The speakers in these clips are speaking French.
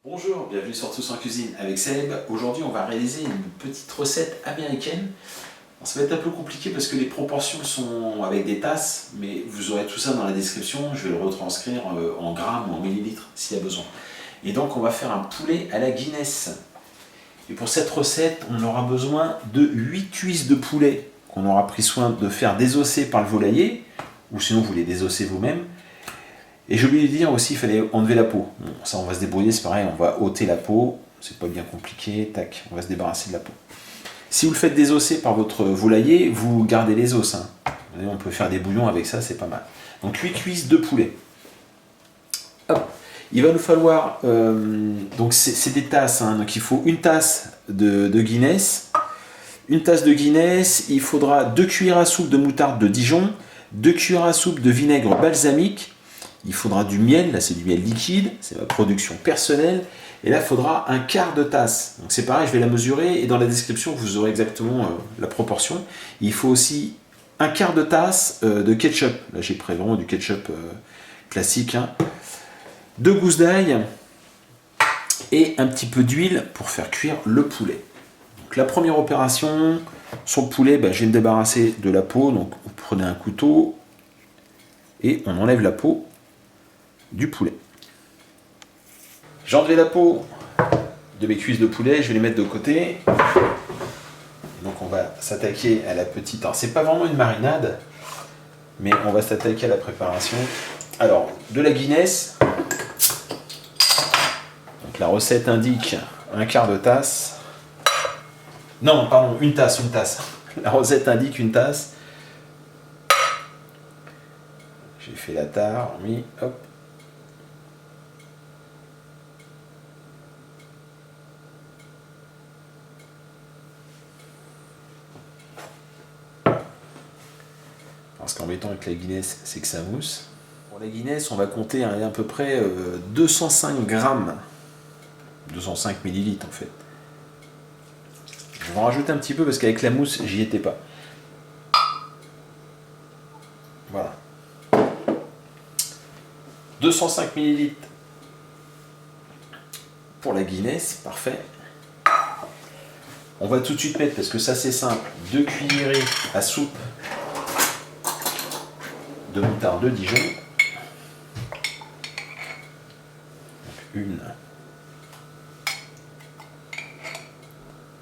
Bonjour, bienvenue sur Tous en Cuisine avec Seb. Aujourd'hui, on va réaliser une petite recette américaine. Alors, ça va être un peu compliqué parce que les proportions sont avec des tasses, mais vous aurez tout ça dans la description. Je vais le retranscrire en grammes ou en millilitres s'il y a besoin. Et donc, on va faire un poulet à la Guinness. Et pour cette recette, on aura besoin de 8 cuisses de poulet qu'on aura pris soin de faire désosser par le volailler, ou sinon vous les désossez vous-même. Et j'ai oublié de dire aussi, il fallait enlever la peau. Bon, ça, on va se débrouiller, c'est pareil, on va ôter la peau. C'est pas bien compliqué, tac, on va se débarrasser de la peau. Si vous le faites désosser par votre volailler, vous gardez les os. Hein. On peut faire des bouillons avec ça, c'est pas mal. Donc 8 cuisses de poulet. Hop. Il va nous falloir, donc c'est des tasses, hein, donc il faut une tasse de Guinness. Une tasse de Guinness, il faudra 2 cuillères à soupe de moutarde de Dijon, 2 cuillères à soupe de vinaigre balsamique. Il faudra du miel, là c'est du miel liquide, c'est ma production personnelle. Et là il faudra un quart de tasse. Donc c'est pareil, je vais la mesurer et dans la description vous aurez exactement la proportion. Il faut aussi un quart de tasse de ketchup. Là j'ai pris vraiment du ketchup classique. Hein. 2 gousses d'ail et un petit peu d'huile pour faire cuire le poulet. Donc la première opération, sur le poulet, je vais me débarrasser de la peau. Donc vous prenez un couteau et on enlève la peau du poulet. J'ai enlevé la peau de mes cuisses de poulet, je vais les mettre de côté. Donc on va s'attaquer à la petite... Alors c'est pas vraiment une marinade, mais on va s'attaquer à la préparation. Alors, de la Guinness. Donc la recette indique un quart de tasse. Non, pardon, une tasse. La recette indique une tasse. J'ai fait la tare, oui, hop. Alors, ce qui est embêtant avec la Guinness, c'est que ça mousse. Pour la Guinness, on va compter à peu près 205 grammes. 205 millilitres en fait. Je vais en rajouter un petit peu parce qu'avec la mousse, j'y étais pas. Voilà. 205 millilitres pour la Guinness, parfait. On va tout de suite mettre, parce que ça c'est simple, 2 cuillerées à soupe de moutarde de Dijon. Donc 1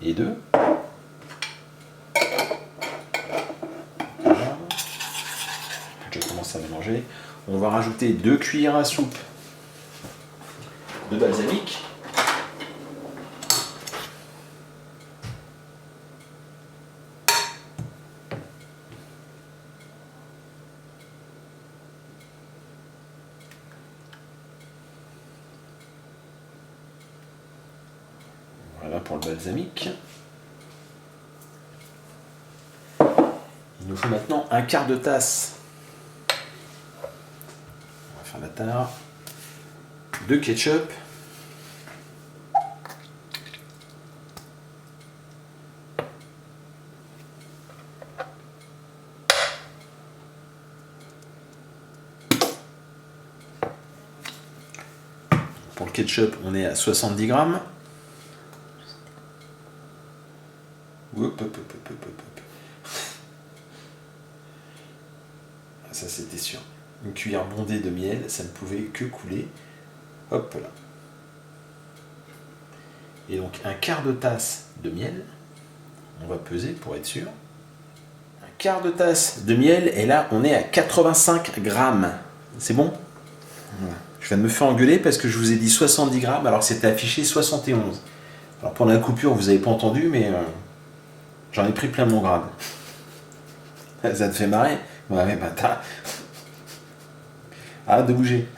et 2. Voilà. Je commence à mélanger. On va rajouter 2 cuillères à soupe de balsamique. Voilà pour le balsamique. Il nous faut maintenant un quart de tasse. On va faire la tare. De ketchup. Pour le ketchup, on est à 70 grammes. Hop. Ça c'était sûr. Une cuillère bondée de miel, ça ne pouvait que couler. Hop là. Et donc un quart de tasse de miel. On va peser pour être sûr. Un quart de tasse de miel et là on est à 85 grammes. C'est bon ? Voilà. Je viens de me faire engueuler parce que je vous ai dit 70 grammes alors que c'était affiché 71. Alors pour la coupure vous n'avez pas entendu mais j'en ai pris plein mon grade. Ça te fait marrer ? Ouais mais t'as... Arrête de bouger.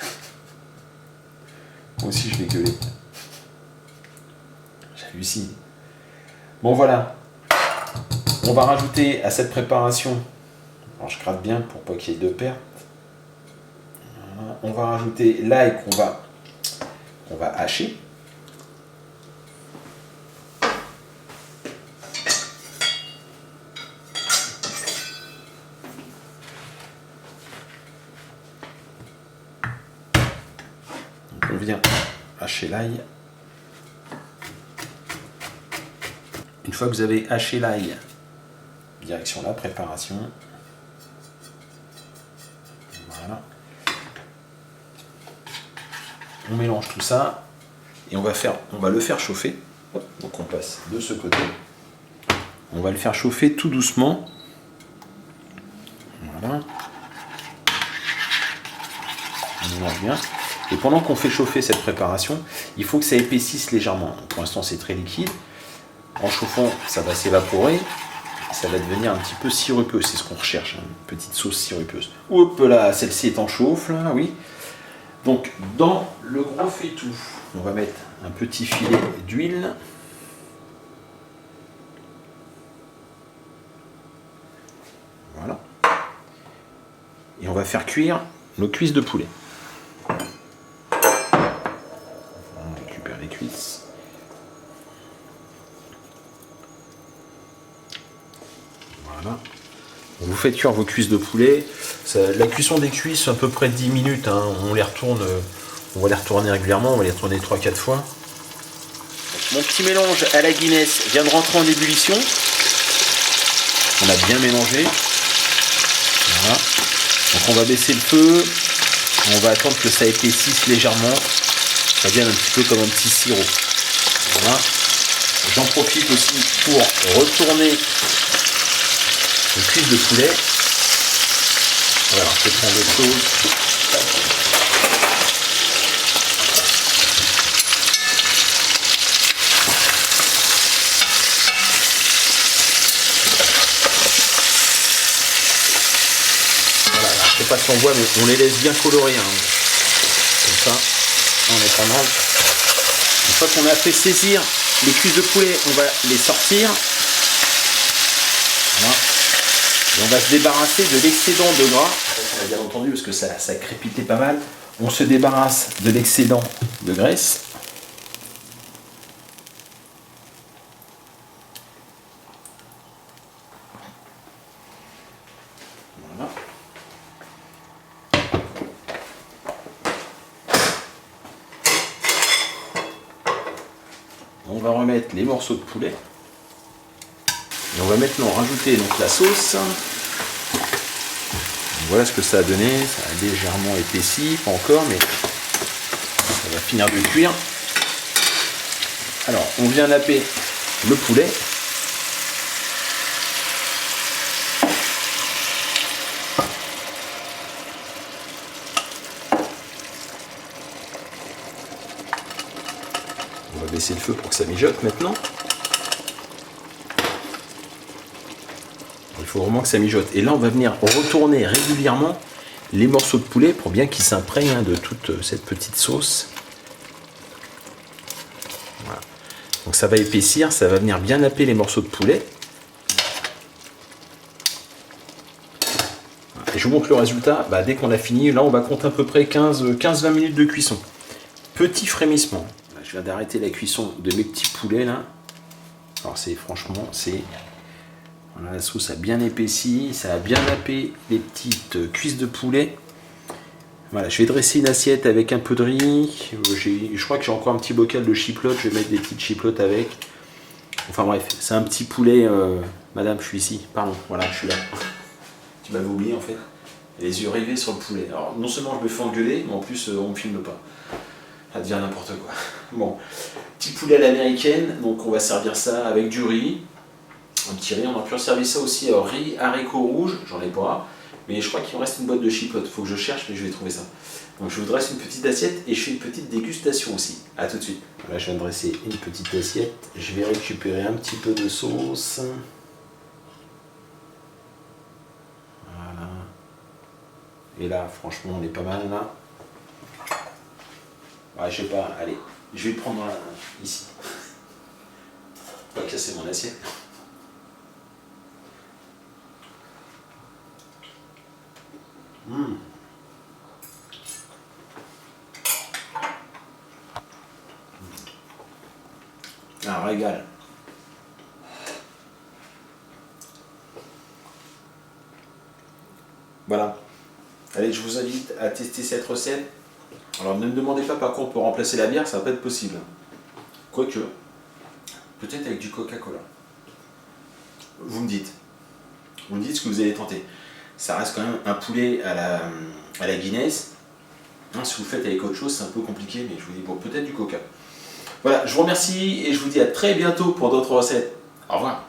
Moi aussi je vais gueuler. J'hallucine. Bon voilà. On va rajouter à cette préparation. Alors je gratte bien pour pas qu'il y ait de perte. Voilà. On va rajouter l'ail qu'on va hacher. Donc on vient hacher l'ail. une fois que vous avez haché l'ail, direction la préparation. Voilà. On mélange tout ça et on va le faire chauffer. Donc on passe de ce côté. On va le faire chauffer tout doucement. Voilà. On mélange bien. Et pendant qu'on fait chauffer cette préparation, il faut que ça épaississe légèrement. Pour l'instant, c'est très liquide. En chauffant, ça va s'évaporer. Ça va devenir un petit peu sirupeux. C'est ce qu'on recherche, hein, une petite sauce sirupeuse. Hop là, celle-ci est en chauffe, là, oui. Donc, dans le gros faitout, on va mettre un petit filet d'huile. Voilà. Et on va faire cuire nos cuisses de poulet. On récupère les cuisses. Voilà. Vous faites cuire vos cuisses de poulet. La cuisson des cuisses, à peu près 10 minutes. Hein. On les retourne, on va les retourner régulièrement. On va les retourner 3-4 fois. Mon petit mélange à la Guinness vient de rentrer en ébullition. On a bien mélangé. Voilà. Donc on va baisser le feu. On va attendre que ça épaississe légèrement. Ça devienne un petit peu comme un petit sirop. Voilà. J'en profite aussi pour retourner les cuisses de poulet. Voilà, je vais prendre autre chose. Voilà, je sais pas si on voit, mais on les laisse bien colorés. Hein. Comme ça, on est pas mal. Une fois qu'on a fait saisir les cuisses de poulet, on va les sortir. Voilà. Et on va se débarrasser de l'excédent de gras. On a bien entendu parce que ça crépitait pas mal. On se débarrasse de l'excédent de graisse. Voilà. On va remettre les morceaux de poulet. Et on va maintenant rajouter donc la sauce. Voilà ce que ça a donné, ça a légèrement épaissi, pas encore, mais ça va finir de cuire. Alors, on vient napper le poulet. On va baisser le feu pour que ça mijote maintenant. Il faut vraiment que ça mijote. Et là, on va venir retourner régulièrement les morceaux de poulet pour bien qu'ils s'imprègnent de toute cette petite sauce. Voilà. Donc ça va épaissir, ça va venir bien napper les morceaux de poulet. Et je vous montre le résultat. Dès qu'on a fini, là, on va compter à peu près 15-20 minutes de cuisson. Petit frémissement. Je viens d'arrêter la cuisson de mes petits poulets là. Alors franchement, voilà, la sauce a bien épaissi, ça a bien nappé les petites cuisses de poulet. Voilà, je vais dresser une assiette avec un peu de riz. Je crois que j'ai encore un petit bocal de chiplotes, je vais mettre des petites chiplotes avec. Enfin bref, c'est un petit poulet. Madame, je suis ici, pardon, voilà, je suis là. Tu m'avais oublié en fait. Les yeux rivés sur le poulet. Alors non seulement je me fais engueuler, mais en plus on me filme pas. Ça devient n'importe quoi. Bon, petit poulet à l'américaine, donc on va servir ça avec du riz. Un petit riz, on a pu servir ça aussi à riz, haricots rouges, j'en ai pas, mais je crois qu'il me reste une boîte de chiplotes, faut que je cherche, mais je vais trouver ça. Donc je vous dresse une petite assiette et je fais une petite dégustation aussi. A tout de suite. Là je viens de dresser une petite assiette, je vais récupérer un petit peu de sauce. Voilà. Et là, franchement, on est pas mal là. Ouais, je sais pas, allez, je vais le prendre ici. Pas casser mon assiette. Un régal. Voilà. Allez, je vous invite à tester cette recette. Alors ne me demandez pas par contre pour remplacer la bière, ça va pas être possible. Quoique, peut-être avec du Coca-Cola. vous me dites. Vous me dites ce que vous allez tenter. Ça reste quand même un poulet à la Guinness. Hein, si vous le faites avec autre chose, c'est un peu compliqué, mais je vous dis, bon, peut-être du coca. Voilà, je vous remercie et je vous dis à très bientôt pour d'autres recettes. Au revoir.